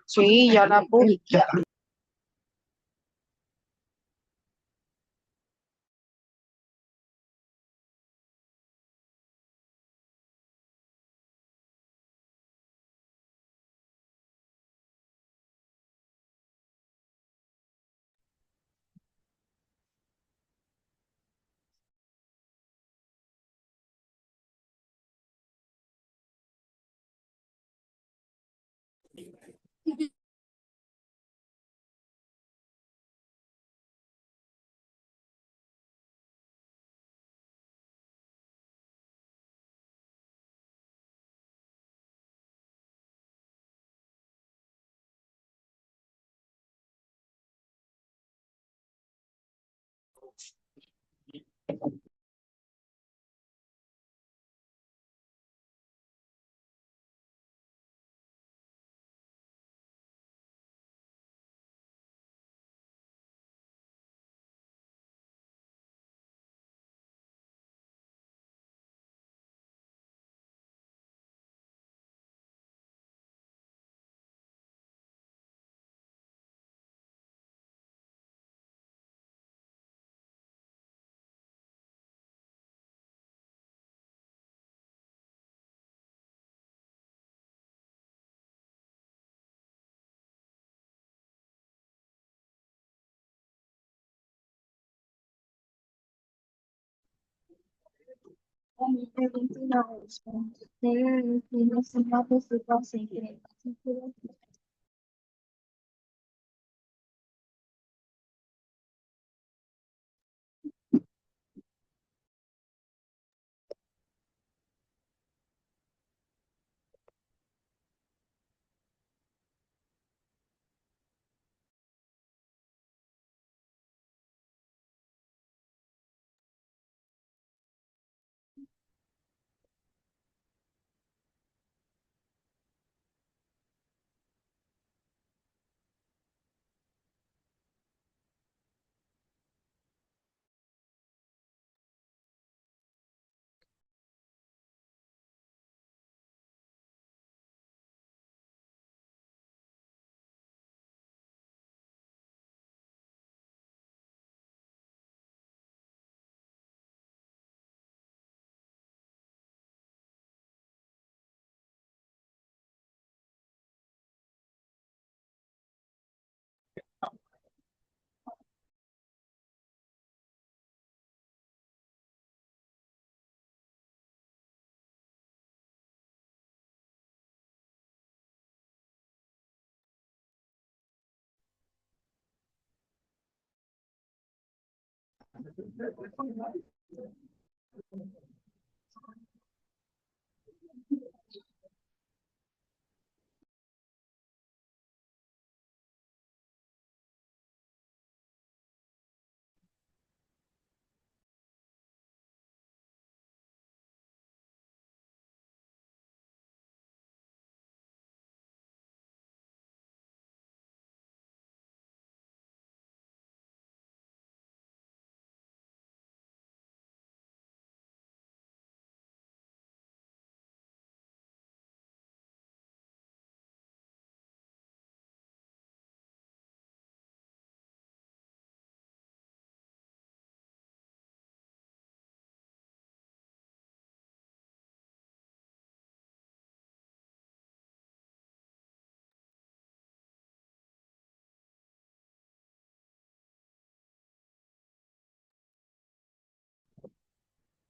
Sí, ya la puse.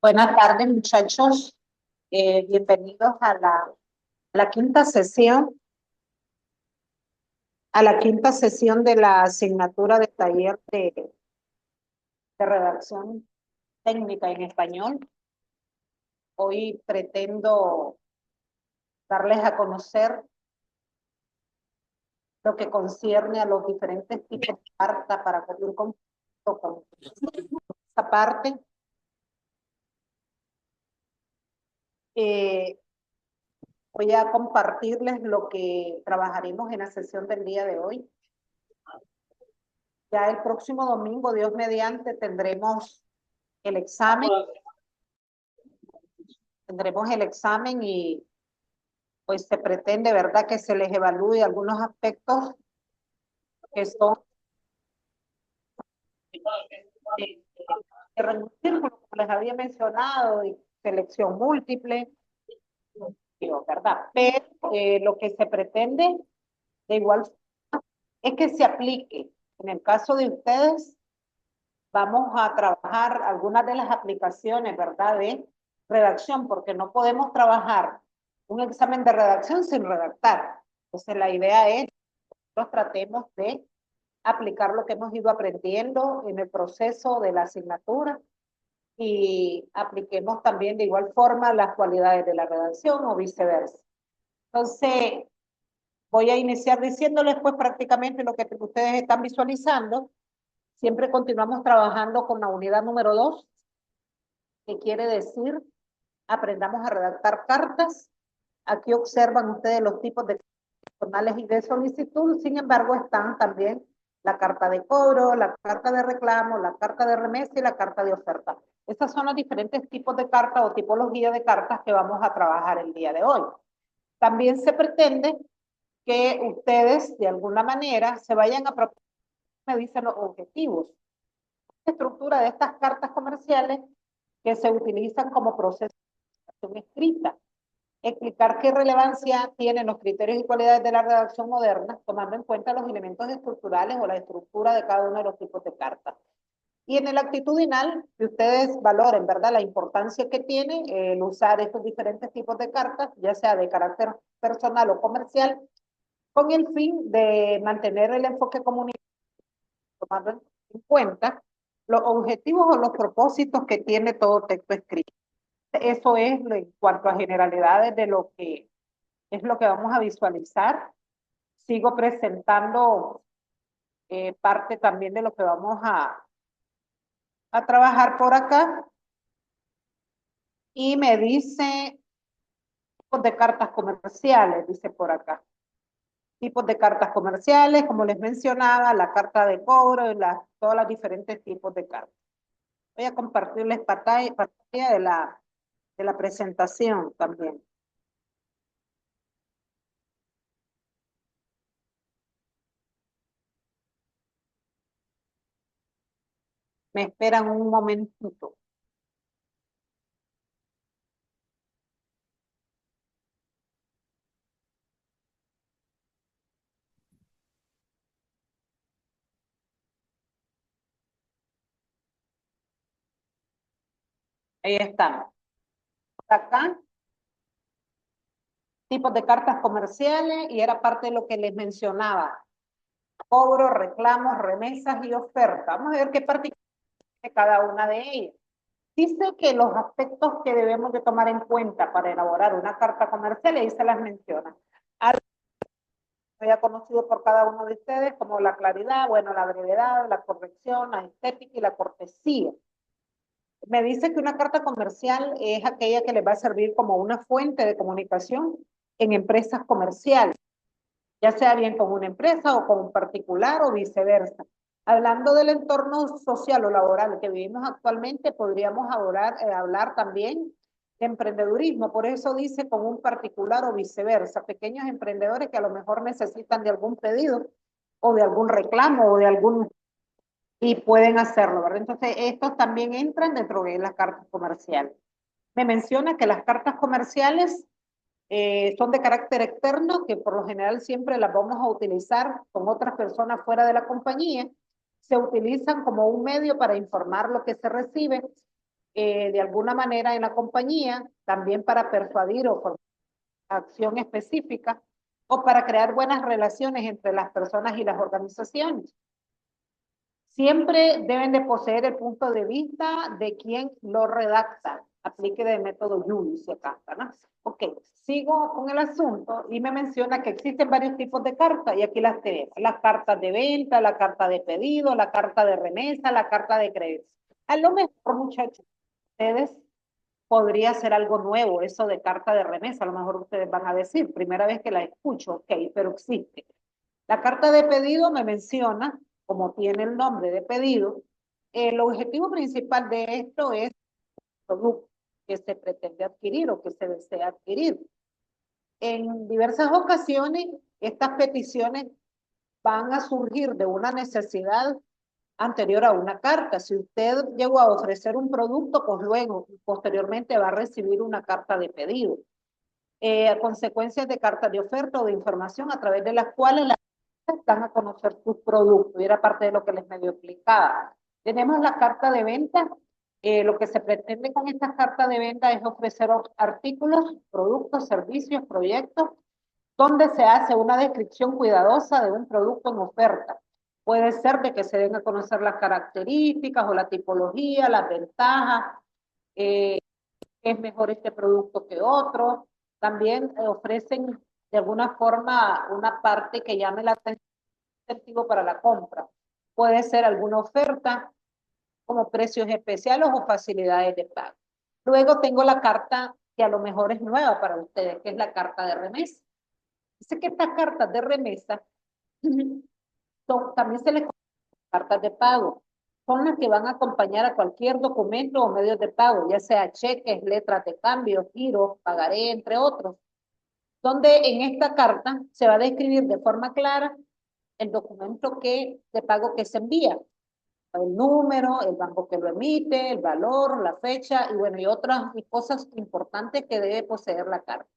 Buenas tardes, muchachos. Bienvenidos a la quinta sesión, de la asignatura de taller de redacción técnica en español. Hoy pretendo darles a conocer lo que concierne a los diferentes tipos de carta para cumplir con esta parte. Voy a compartirles lo que trabajaremos en la sesión del día de hoy. Ya el próximo domingo, Dios mediante, tendremos el examen. Y pues se pretende, ¿verdad?, que se les evalúe algunos aspectos que son de reducir, como les había mencionado, y selección múltiple, ¿verdad? Pero lo que se pretende de igual es que se aplique. En el caso de ustedes, vamos a trabajar algunas de las aplicaciones, ¿verdad?, de redacción, porque no podemos trabajar un examen de redacción sin redactar. Entonces, la idea es que nosotros tratemos de aplicar lo que hemos ido aprendiendo en el proceso de la asignatura y apliquemos también de igual forma las cualidades de la redacción o viceversa. Entonces, voy a iniciar diciéndoles pues prácticamente lo que ustedes están visualizando. Siempre continuamos trabajando con la unidad número 2, que quiere decir aprendamos a redactar cartas. Aquí observan ustedes los tipos de personales y de solicitud. Sin embargo, están también la carta de cobro, la carta de reclamo, la carta de remesa y la carta de oferta. Estos son los diferentes tipos de cartas o tipología de cartas que vamos a trabajar el día de hoy. También se pretende que ustedes de alguna manera se vayan a proponer, me dicen los objetivos. La estructura de estas cartas comerciales que se utilizan como proceso de redacción escrita. Explicar qué relevancia tienen los criterios y cualidades de la redacción moderna, tomando en cuenta los elementos estructurales o la estructura de cada uno de los tipos de cartas. Y en el actitudinal, que ustedes valoren, ¿verdad?, la importancia que tiene el usar estos diferentes tipos de cartas, ya sea de carácter personal o comercial, con el fin de mantener el enfoque comunitario, tomando en cuenta los objetivos o los propósitos que tiene todo texto escrito. Eso es en cuanto a generalidades de lo que es lo que vamos a visualizar. Sigo presentando parte también de lo que vamos a trabajar por acá. Y me dice tipos de cartas comerciales, dice por acá. Tipos de cartas comerciales, como les mencionaba, la carta de cobro y todos los diferentes tipos de cartas. Voy a compartirles pantalla de la presentación también. Me esperan un momentito. Ahí estamos. Acá, tipos de cartas comerciales, y era parte de lo que les mencionaba. Cobro, reclamos, remesas y ofertas. Vamos a ver qué parte de cada una de ellas. Dice que los aspectos que debemos de tomar en cuenta para elaborar una carta comercial, y ahí se las menciona. Algo que ya conocido por cada uno de ustedes, como la claridad, bueno, la brevedad, la corrección, la estética y la cortesía. Me dice que una carta comercial es aquella que les va a servir como una fuente de comunicación en empresas comerciales, ya sea bien con una empresa o con un particular o viceversa. Hablando del entorno social o laboral que vivimos actualmente, podríamos hablar también de emprendedurismo. Por eso dice con un particular o viceversa, pequeños emprendedores que a lo mejor necesitan de algún pedido o de algún reclamo o de algún y pueden hacerlo, ¿verdad? Entonces, estos también entran dentro de las cartas comerciales. Me menciona que las cartas comerciales son de carácter externo, que por lo general siempre las vamos a utilizar con otras personas fuera de la compañía. Se utilizan como un medio para informar lo que se recibe de alguna manera en la compañía, también para persuadir o por acción específica, o para crear buenas relaciones entre las personas y las organizaciones. Siempre deben de poseer el punto de vista de quien lo redacta. Aplique del método Julius acá, ¿no? Ok, sigo con el asunto y me menciona que existen varios tipos de cartas y aquí las tenemos. Las cartas de venta, la carta de pedido, la carta de remesa, la carta de crédito. A lo mejor, muchachos, ustedes podría ser algo nuevo, eso de carta de remesa. A lo mejor ustedes van a decir, primera vez que la escucho, ok, pero existe. La carta de pedido me menciona, como tiene el nombre de pedido, el objetivo principal de esto es el producto que se pretende adquirir o que se desea adquirir. En diversas ocasiones, estas peticiones van a surgir de una necesidad anterior a una carta. Si usted llegó a ofrecer un producto, pues luego, posteriormente va a recibir una carta de pedido. A consecuencias de cartas de oferta o de información a través de las cuales las dan a conocer sus productos. Y era parte de lo que les medio explicaba. Tenemos la carta de venta. Lo que se pretende con esta carta de venta es ofrecer artículos, productos, servicios, proyectos, donde se hace una descripción cuidadosa de un producto en oferta. Puede ser de que se den a conocer las características o la tipología, las ventajas, es mejor este producto que otro. También ofrecen de alguna forma una parte que llame la atención para la compra. Puede ser alguna oferta como precios especiales o facilidades de pago. Luego tengo la carta que a lo mejor es nueva para ustedes, que es la carta de remesa. Dice que estas cartas de remesa también se les conoce cartas de pago. Son las que van a acompañar a cualquier documento o medios de pago, ya sea cheques, letras de cambio, giros, pagaré, entre otros, donde en esta carta se va a describir de forma clara el documento de pago que se envía, el número, el banco que lo emite, el valor, la fecha y bueno, y otras cosas importantes que debe poseer la carta.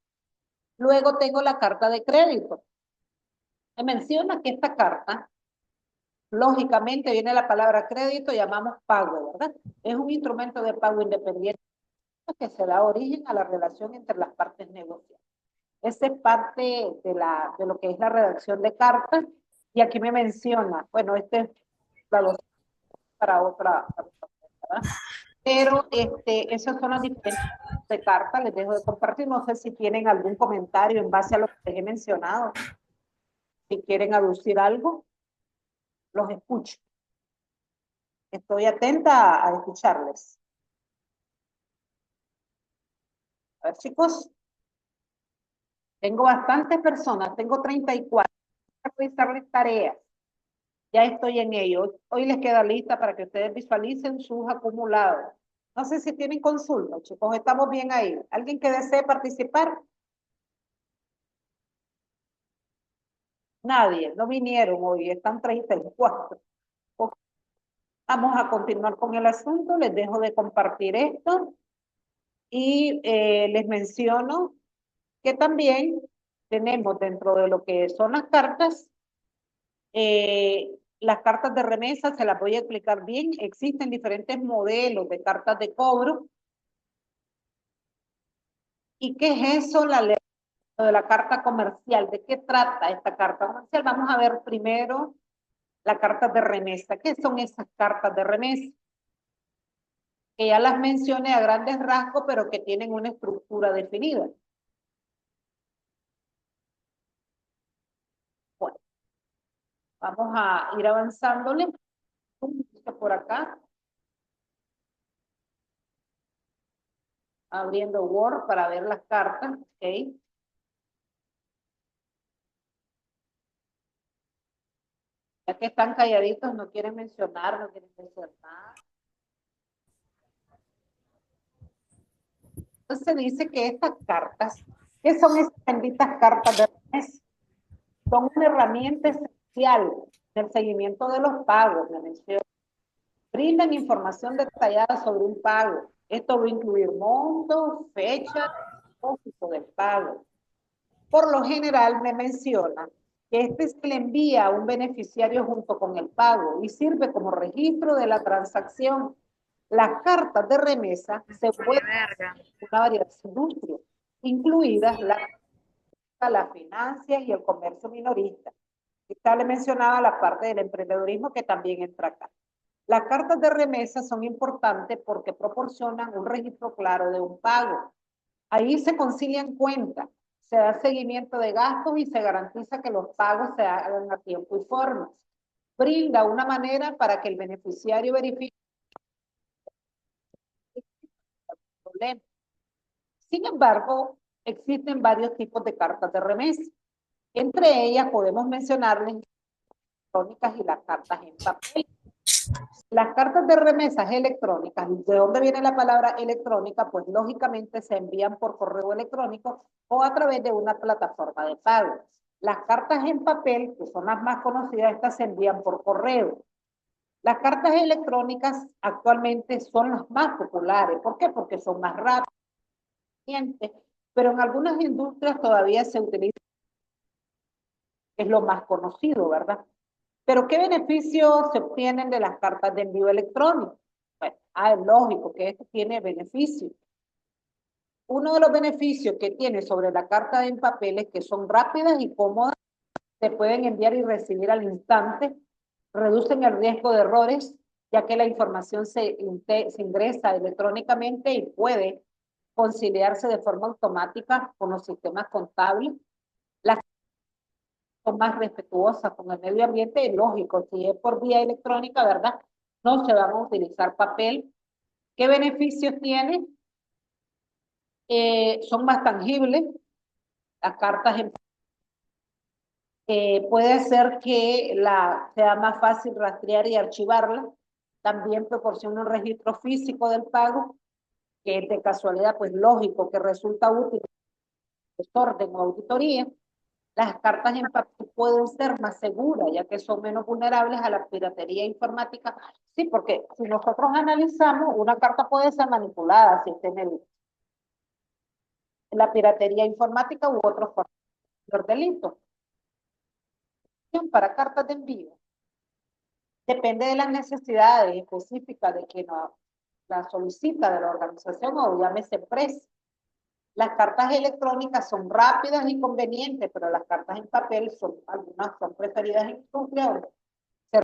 Luego tengo la carta de crédito. Me menciona que esta carta, lógicamente viene la palabra crédito, llamamos pago, ¿verdad? Es un instrumento de pago independiente que se da origen a la relación entre las partes negociadas. Esa es parte de lo que es la redacción de cartas. Y aquí me menciona, bueno, este es la dos para otra, ¿verdad? Pero esas son las diferentes de cartas, les dejo de compartir. No sé si tienen algún comentario en base a lo que les he mencionado. Si quieren aducir algo, los escucho. Estoy atenta a escucharles. A ver, chicos, tengo bastantes personas, tengo 34. Voy a revisarles tareas. Ya estoy en ello. Hoy les queda lista para que ustedes visualicen sus acumulados. No sé si tienen consulta, chicos, estamos bien ahí. ¿Alguien que desee participar? Nadie, no vinieron hoy, están 34. Vamos a continuar con el asunto, les dejo de compartir esto y les menciono que también tenemos dentro de lo que son las cartas de remesa, se las voy a explicar bien. Existen diferentes modelos de cartas de cobro. ¿Y qué es eso, la ley de la carta comercial? ¿De qué trata esta carta comercial? Vamos a ver primero la carta de remesa. ¿Qué son esas cartas de remesa? Que ya las mencioné a grandes rasgos, pero que tienen una estructura definida. Bueno, vamos a ir avanzándole. Por acá. Abriendo Word para ver las cartas. Ok. Ya que están calladitos, no quieren mencionar, no quieren mencionar nada. Entonces dice que estas cartas, ¿qué son estas benditas cartas de remesa? Son una herramienta esencial del seguimiento de los pagos, me menciono. Brindan información detallada sobre un pago. Esto va a incluir montos, fechas, propósito del pago. Por lo general me menciona que se le envía a un beneficiario junto con el pago y sirve como registro de la transacción. Las cartas de remesa se pueden hacer en una variedad de industrias, incluidas las finanzas y el comercio minorista. Esta le mencionaba la parte del emprendedurismo que también entra acá. Las cartas de remesa son importantes porque proporcionan un registro claro de un pago. Ahí se concilian cuentas, se da seguimiento de gastos y se garantiza que los pagos se hagan a tiempo y forma. Brinda una manera para que el beneficiario verifique el problema. Sin embargo, existen varios tipos de cartas de remesa. Entre ellas podemos mencionarles las electrónicas y las cartas en papel. Las cartas de remesas electrónicas, ¿de dónde viene la palabra electrónica? Pues lógicamente se envían por correo electrónico o a través de una plataforma de pago. Las cartas en papel, que son las más conocidas, estas se envían por correo. Las cartas electrónicas actualmente son las más populares. ¿Por qué? Porque son más rápidas, pero en algunas industrias todavía se utiliza, es lo más conocido, ¿verdad? Pero ¿qué beneficios se obtienen de las cartas de envío electrónico? Bueno, es lógico que esto tiene beneficios. Uno de los beneficios que tiene sobre la carta en papel es que son rápidas y cómodas, se pueden enviar y recibir al instante, reducen el riesgo de errores, ya que la información se ingresa electrónicamente y puede conciliarse de forma automática con los sistemas contables. Las son más respetuosas con el medio ambiente, es lógico, si es por vía electrónica, ¿verdad? No se van a utilizar papel. ¿Qué beneficios tiene? Son más tangibles, las cartas puede hacer que sea más fácil rastrear y archivarla. También proporciona un registro físico del pago, que es de casualidad, pues lógico, que resulta útil en desorden o auditoría. Las cartas en papel pueden ser más seguras, ya que son menos vulnerables a la piratería informática. Sí, porque si nosotros analizamos, una carta puede ser manipulada si está en la piratería informática u otros delitos. Para cartas de envío depende de las necesidades específicas de quien la solicita de la organización o llámese empresa. Las cartas electrónicas son rápidas y convenientes, pero las cartas en papel algunas son preferidas en industria, se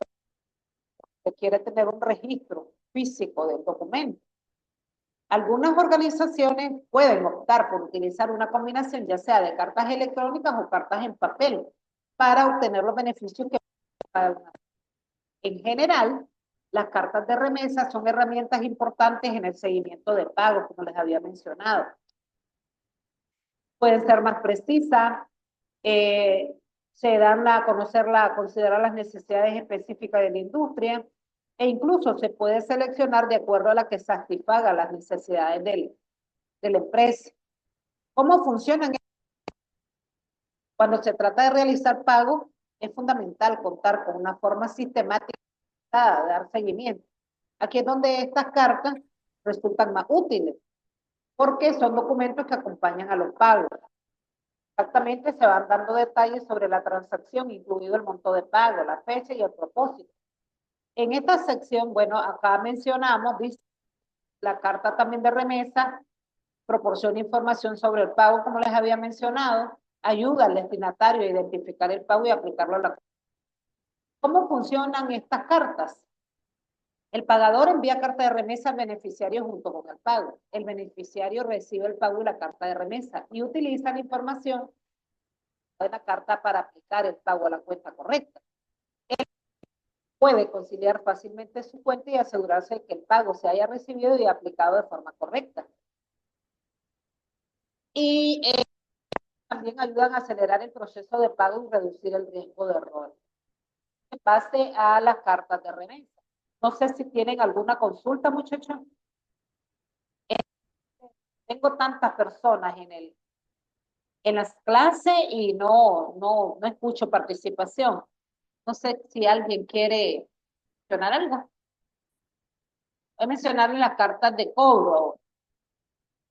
requiere tener un registro físico del documento. Algunas organizaciones pueden optar por utilizar una combinación ya sea de cartas electrónicas o cartas en papel para obtener los beneficios que cada una. En general, las cartas de remesa son herramientas importantes en el seguimiento de pagos, como les había mencionado. Pueden ser más precisas, se dan a considerar las necesidades específicas de la industria e incluso se puede seleccionar de acuerdo a la que satisfaga las necesidades de la empresa. ¿Cómo funcionan? Cuando se trata de realizar pagos, es fundamental contar con una forma sistemática de dar seguimiento. Aquí es donde estas cartas resultan más útiles, porque son documentos que acompañan a los pagos. Exactamente se van dando detalles sobre la transacción, incluido el monto de pago, la fecha y el propósito. En esta sección, bueno, acá mencionamos, dice, la carta también de remesa proporciona información sobre el pago, como les había mencionado, ayuda al destinatario a identificar el pago y aplicarlo a la. ¿Cómo funcionan estas cartas? El pagador envía carta de remesa al beneficiario junto con el pago. El beneficiario recibe el pago y la carta de remesa y utiliza la información de la carta para aplicar el pago a la cuenta correcta. Él puede conciliar fácilmente su cuenta y asegurarse de que el pago se haya recibido y aplicado de forma correcta. Y también ayudan a acelerar el proceso de pago y reducir el riesgo de error. En base a las cartas de remesa. No sé si tienen alguna consulta, muchachos. Tengo tantas personas en las clases y no escucho participación. No sé si alguien quiere mencionar algo. Voy a mencionarle las cartas de cobro.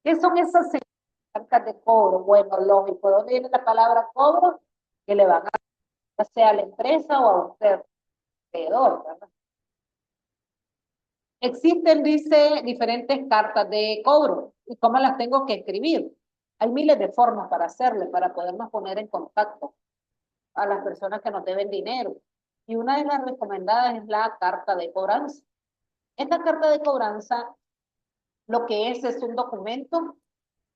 ¿Qué son esas cartas de cobro? Bueno, lógico. ¿Dónde viene la palabra cobro? Que le van a ya sea a la empresa o a usted, alrededor, ¿verdad? Existen, dice, diferentes cartas de cobro. ¿Y cómo las tengo que escribir? Hay miles de formas para hacerle, para podernos poner en contacto a las personas que nos deben dinero. Y una de las recomendadas es la carta de cobranza. Esta carta de cobranza, lo que es un documento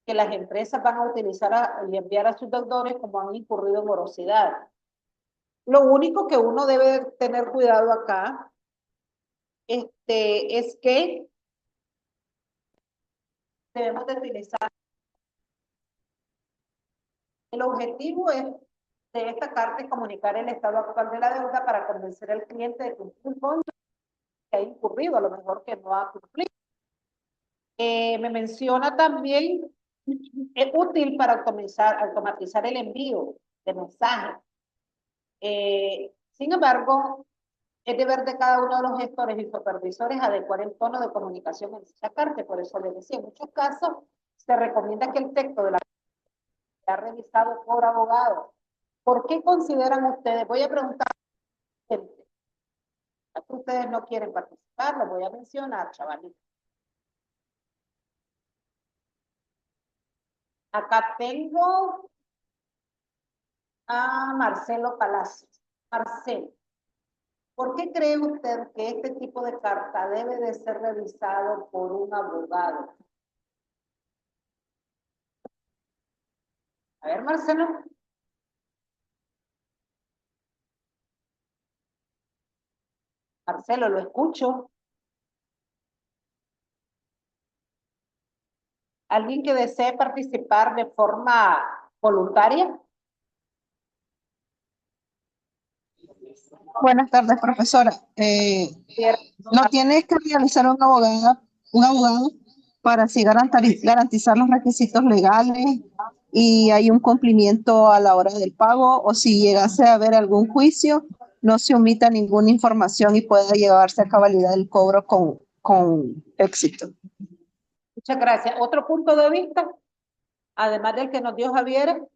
que las empresas van a utilizar y enviar a sus deudores como han incurrido en morosidad. Lo único que uno debe tener cuidado acá es que debemos de utilizar. El objetivo de esta carta es comunicar el estado actual de la deuda para convencer al cliente de cumplir con ha incurrido, a lo mejor que no ha cumplido. Me menciona también, es útil para automatizar el envío de mensajes. Sin embargo, es deber de cada uno de los gestores y supervisores adecuar el tono de comunicación en dicha carta. Por eso les decía, en muchos casos se recomienda que el texto de la sea revisado por abogado. ¿Por qué consideran ustedes? Voy a preguntar, ustedes no quieren participar, lo voy a mencionar, chavalitos. Acá tengo a Marcelo Palacios. Marcelo, ¿por qué cree usted que este tipo de carta debe de ser revisado por un abogado? A ver, Marcelo. Marcelo, lo escucho. ¿Alguien que desee participar de forma voluntaria? Buenas tardes, profesora. Cierto. No tiene que realizar un abogado para así garantizar los requisitos legales y hay un cumplimiento a la hora del pago, o si llegase a haber algún juicio, no se omita ninguna información y pueda llevarse a cabalidad el cobro con éxito. Muchas gracias. ¿Otro punto de vista? Además del que nos dio Javier.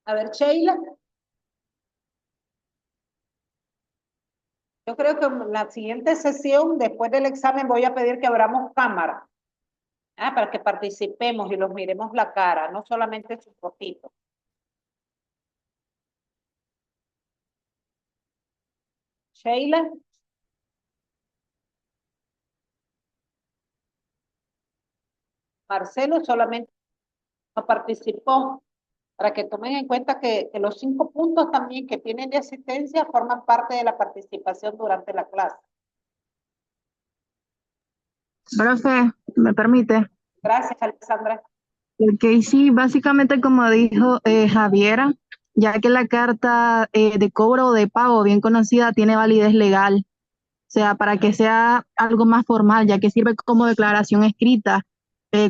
A ver, Sheila. Yo creo que en la siguiente sesión, después del examen, voy a pedir que abramos cámara, para que participemos y los miremos la cara, no solamente sus fotitos. Sheila. Marcelo solamente no participó, para que tomen en cuenta que los 5 puntos también que tienen de asistencia forman parte de la participación durante la clase. Profe, ¿me permite? Gracias, Alexandra. Ok, sí, básicamente como dijo Javiera, ya que la carta de cobro o de pago, bien conocida, tiene validez legal, o sea, para que sea algo más formal, ya que sirve como declaración escrita,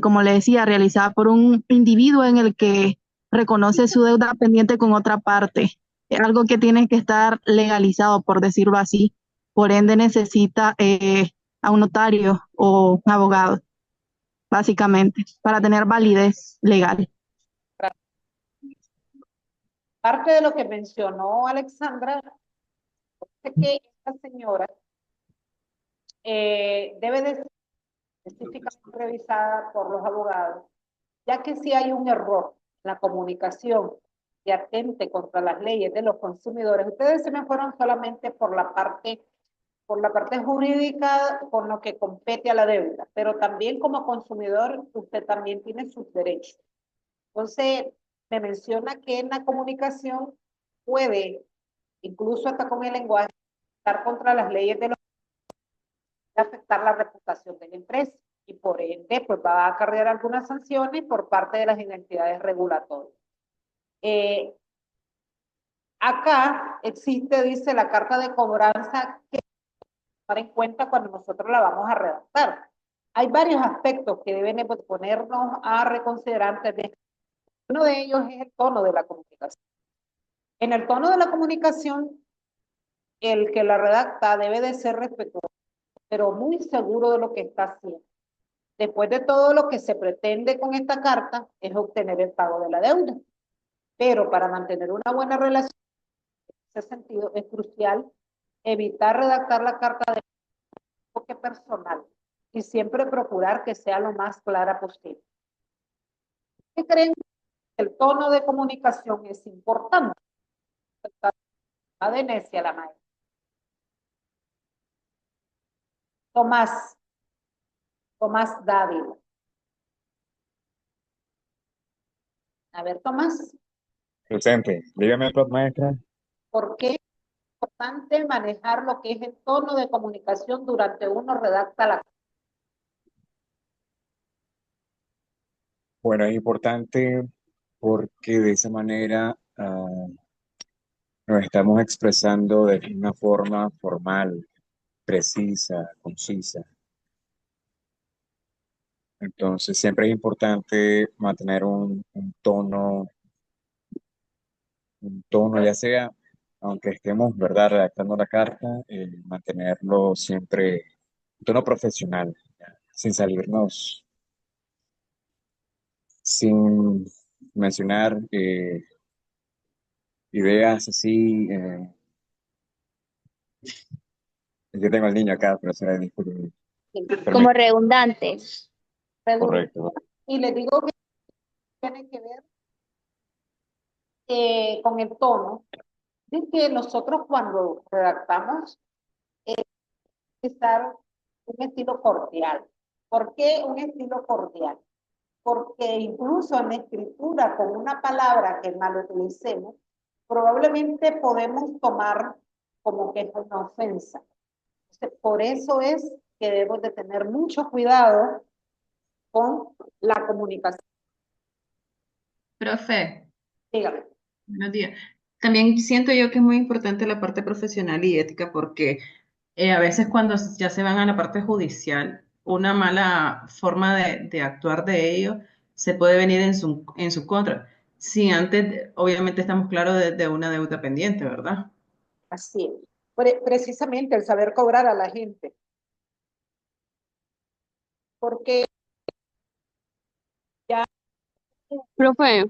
como le decía, realizada por un individuo en el que reconoce su deuda pendiente con otra parte. Es algo que tiene que estar legalizado, por decirlo así. Por ende, necesita a un notario o un abogado, básicamente, para tener validez legal. Parte de lo que mencionó Alexandra es que esta señora debe de ser específicamente revisada por los abogados, ya que si hay un error en la comunicación que atente contra las leyes de los consumidores, ustedes se me fueron solamente por la parte jurídica con lo que compete a la deuda, pero también como consumidor usted también tiene sus derechos. Entonces, me menciona que en la comunicación puede, incluso hasta con el lenguaje, estar contra las leyes de los afectar la reputación de la empresa y por ende pues va a acarrear algunas sanciones por parte de las entidades regulatorias. Acá existe, dice, la carta de cobranza que tomar en cuenta cuando nosotros la vamos a redactar. Hay varios aspectos que deben ponernos a reconsiderar antes de. Uno de ellos es el tono de la comunicación. En el tono de la comunicación, el que la redacta debe de ser respetuoso, pero muy seguro de lo que está haciendo. Después de todo, lo que se pretende con esta carta es obtener el pago de la deuda. Pero para mantener una buena relación, en ese sentido, es crucial evitar redactar la carta de enfoque personal y siempre procurar que sea lo más clara posible. ¿Qué creen? El tono de comunicación es importante. De necia la maestra. Tomás Dávila. A ver, Tomás, Presente. Dígame, prof, maestra. ¿por qué es importante manejar lo que es el tono de comunicación durante uno redacta la carta? Bueno, es importante porque de esa manera nos estamos expresando de una forma formal, precisa, concisa. Entonces, siempre es importante mantener un tono, ya sea, aunque estemos, ¿verdad?, redactando la carta, mantenerlo siempre un tono profesional, ¿ya? Sin salirnos, sin mencionar ideas así. Yo tengo al niño acá, pero será disculpe. Como redundantes. Correcto. Y les digo que tiene que ver con el tono, de que nosotros cuando redactamos estar un estilo cordial. ¿Por qué un estilo cordial? Porque incluso en la escritura, con una palabra que mal utilicemos, probablemente podemos tomar como que es una ofensa. Entonces, por eso es que debemos de tener mucho cuidado con la comunicación. Profe, Dígame. buenos días. También siento yo que es muy importante la parte profesional y ética porque a veces cuando ya se van a la parte judicial, una mala forma de actuar de ellos se puede venir en su contra. Si antes, obviamente estamos claros de una deuda pendiente, ¿verdad? Así es. Precisamente el saber cobrar a la gente. Porque ya Profe,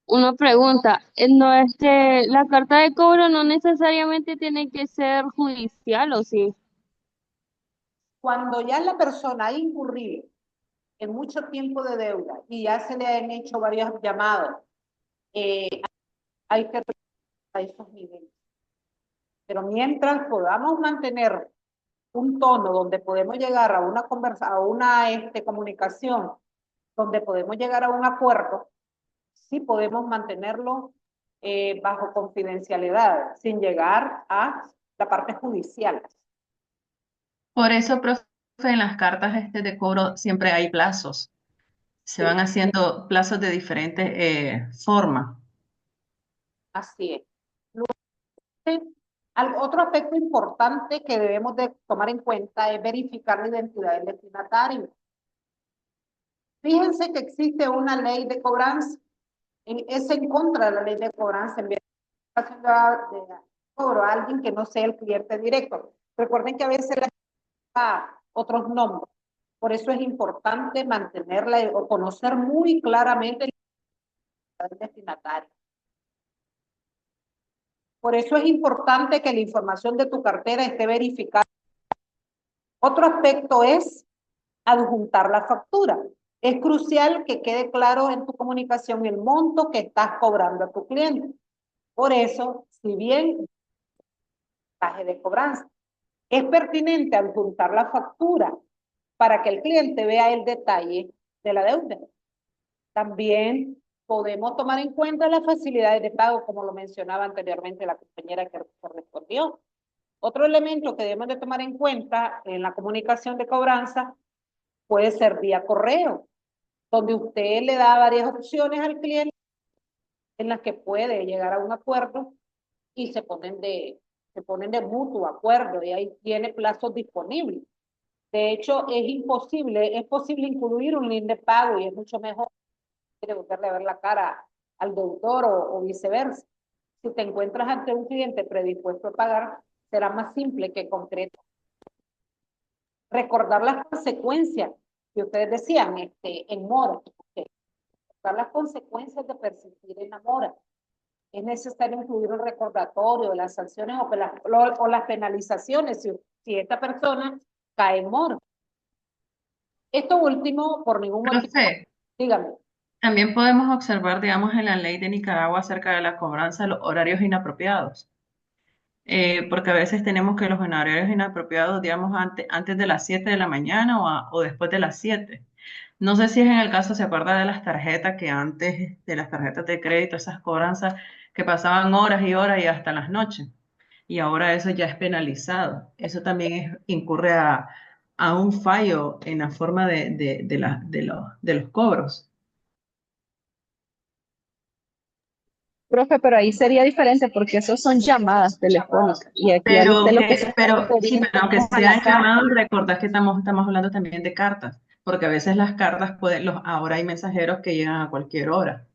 una pregunta. No, la carta de cobro no necesariamente tiene que ser judicial, ¿o sí? cuando ya la persona ha incurrido en mucho tiempo de deuda y ya se le han hecho varios llamados, hay que a esos niveles. Pero mientras podamos mantener un tono donde podemos llegar a una a una comunicación, donde podemos llegar a un acuerdo, sí podemos mantenerlo bajo confidencialidad, sin llegar a la parte judicial. Por eso, profe, en las cartas de cobro siempre hay plazos. Se van haciendo plazos de diferentes formas. Así es. Otro aspecto importante que debemos de tomar en cuenta es verificar la identidad del destinatario. Fíjense que existe una ley de cobranza, es en contra de la ley de cobranza, enviar de cobro a alguien que no sea el cliente directo. Recuerden que a veces le da otros nombres, por eso es importante mantenerla o conocer muy claramente el destinatario. Por eso es importante que la información de tu cartera esté verificada. Otro aspecto es adjuntar la factura. Es crucial que quede claro en tu comunicación el monto que estás cobrando a tu cliente. Por eso, si bien mensaje de cobranza, es pertinente adjuntar la factura para que el cliente vea el detalle de la deuda. También podemos tomar en cuenta las facilidades de pago, como lo mencionaba anteriormente la compañera que respondió. Otro elemento que debemos de tomar en cuenta en la comunicación de cobranza puede ser vía correo, donde usted le da varias opciones al cliente en las que puede llegar a un acuerdo y se ponen de mutuo acuerdo y ahí tiene plazos disponibles. De hecho, es posible incluir un link de pago y es mucho mejor que volverle a ver la cara al deudor o viceversa. Si te encuentras ante un cliente predispuesto a pagar, será más simple que concreto. Recordar las consecuencias que ustedes decían en mora. Recordar las consecuencias de persistir en la mora. Es necesario incluir un recordatorio de las sanciones o las penalizaciones si esta persona cae en mora. Esto último, por ningún motivo, Profe, dígame. también podemos observar, digamos, en la ley de Nicaragua acerca de la cobranza de los horarios inapropiados. Porque a veces tenemos que los horarios inapropiados, digamos, antes de las 7 de la mañana o después de las 7. No sé si es en el caso, se acuerda de las tarjetas que antes, de las tarjetas de crédito, esas cobranzas que pasaban horas y horas y hasta las noches. Y ahora eso ya es penalizado. Eso también incurre a un fallo en la forma de los cobros. Profe, pero ahí sería diferente porque esos son llamadas telefónicas y aquí a usted lo que se está Sí, pero refiriendo aunque es a la sean carta. llamados, recordad que estamos hablando también de cartas, porque a veces las cartas ahora hay mensajeros que llegan a cualquier hora.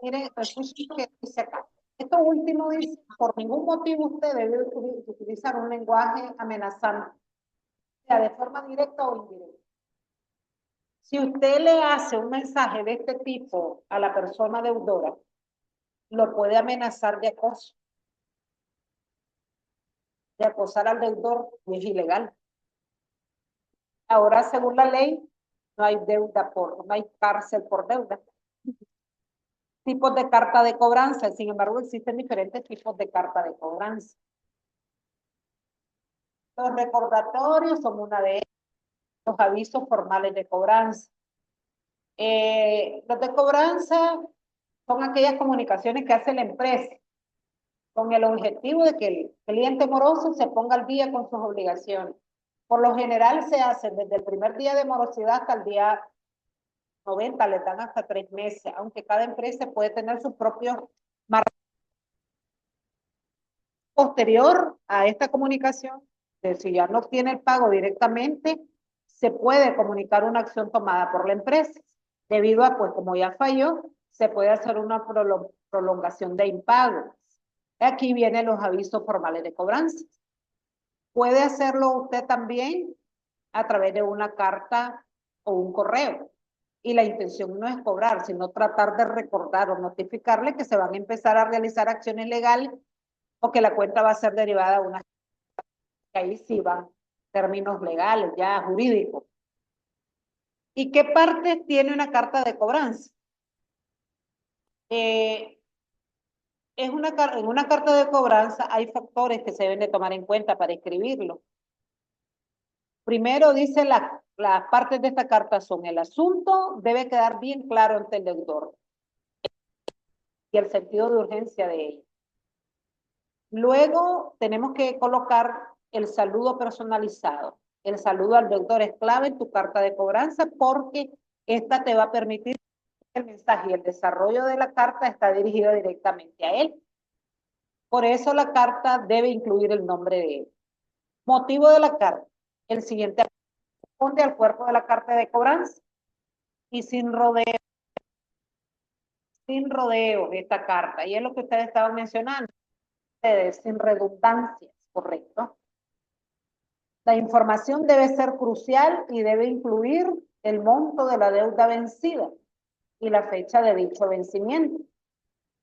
Mire, escuchen lo que dice acá. Esto último dice, por ningún motivo usted debe utilizar un lenguaje amenazante, sea de forma directa o indirecta. Si usted le hace un mensaje de este tipo a la persona deudora, lo puede amenazar de acoso, de acosar al deudor, y es ilegal. Ahora, según la ley, no hay no hay cárcel por deuda. Tipos de carta de cobranza, sin embargo, existen diferentes tipos de carta de cobranza. Los recordatorios son una de ellas, los avisos formales de cobranza. Los de cobranza son aquellas comunicaciones que hace la empresa con el objetivo de que el cliente moroso se ponga al día con sus obligaciones. Por lo general se hacen desde el primer día de morosidad hasta el día 90, le dan hasta 3 meses, aunque cada empresa puede tener su propio marco. Posterior a esta comunicación, si ya no obtiene el pago directamente, se puede comunicar una acción tomada por la empresa. Debido a, pues como ya falló, se puede hacer una prolongación de impago. Aquí vienen los avisos formales de cobranza. Puede hacerlo usted también a través de una carta o un correo. Y la intención no es cobrar, sino tratar de recordar o notificarle que se van a empezar a realizar acciones legales o que la cuenta va a ser derivada a una, que ahí sí van términos legales, ya jurídicos. ¿Y qué parte tiene una carta de cobranza? En una carta de cobranza hay factores que se deben de tomar en cuenta para escribirlo. Primero dice las partes de esta carta son: el asunto debe quedar bien claro ante el deudor y el sentido de urgencia de ello. Luego tenemos que colocar el saludo personalizado. El saludo al deudor es clave en tu carta de cobranza porque esta te va a permitir que el mensaje y el desarrollo de la carta está dirigido directamente a él. Por eso la carta debe incluir el nombre de él. Motivo de la carta: el siguiente responde al cuerpo de la carta de cobranza y sin rodeos esta carta. Y es lo que ustedes estaban mencionando, sin redundancias, ¿correcto? La información debe ser crucial y debe incluir el monto de la deuda vencida y la fecha de dicho vencimiento.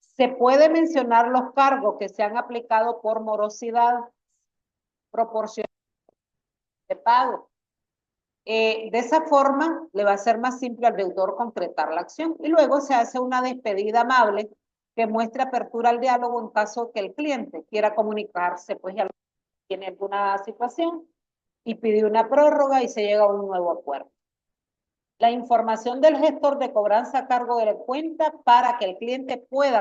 Se puede mencionar los cargos que se han aplicado por morosidad, proporción de pago. De esa forma le va a ser más simple al deudor concretar la acción y luego se hace una despedida amable que muestre apertura al diálogo en caso que el cliente quiera comunicarse, pues ya tiene alguna situación y pide una prórroga y se llega a un nuevo acuerdo. La información del gestor de cobranza a cargo de la cuenta para que el cliente pueda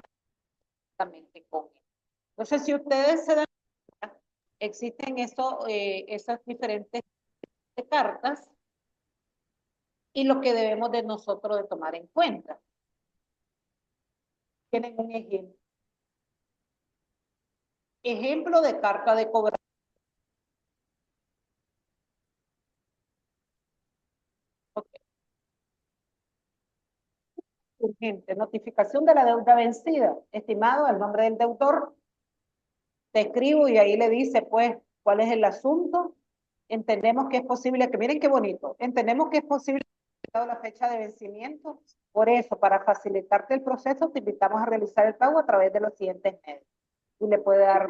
directamente con él. Entonces, si ustedes se dan cuenta, existen esas diferentes cartas y lo que debemos de nosotros de tomar en cuenta. Tienen un ejemplo. Ejemplo de carta de cobranza. Okay. Urgente. Notificación de la deuda vencida. Estimado, el nombre del deudor. Te escribo y ahí le dice, pues, cuál es el asunto. Entendemos que es posible, que miren qué bonito, entendemos que es posible la fecha de vencimiento. Por eso, para facilitarte el proceso, te invitamos a realizar el pago a través de los siguientes medios. Y le puede dar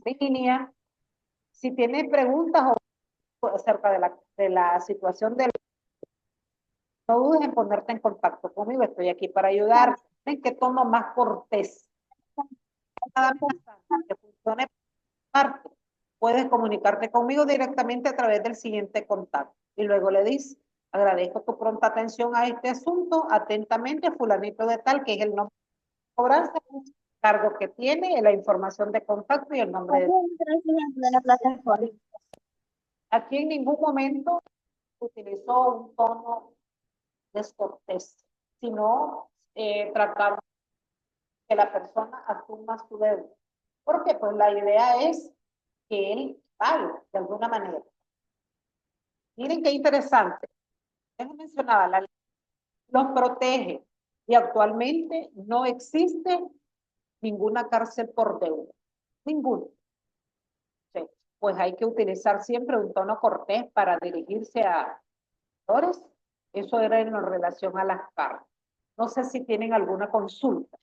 línea. Si tiene preguntas acerca de la situación del, no dudes en ponerte en contacto conmigo, estoy aquí para ayudar. ¿En qué tono más cortés? Nada más que funcione parte. Puedes comunicarte conmigo directamente a través del siguiente contacto. Y luego le dices: agradezco tu pronta atención a este asunto. Atentamente, fulanito de tal, que es el nombre de cobranza, cargo que tiene, la información de contacto y el nombre de la plataforma. Aquí en ningún momento utilizó un tono descortés, sino tratando que la persona asuma su deuda. Porque pues la idea es que él pague de alguna manera. Miren qué interesante. Les mencionaba, la ley los protege y actualmente no existe ninguna cárcel por deuda. Ninguna. Sí. Pues hay que utilizar siempre un tono cortés para dirigirse a actores. Eso era en relación a las cartas. No sé si tienen alguna consulta.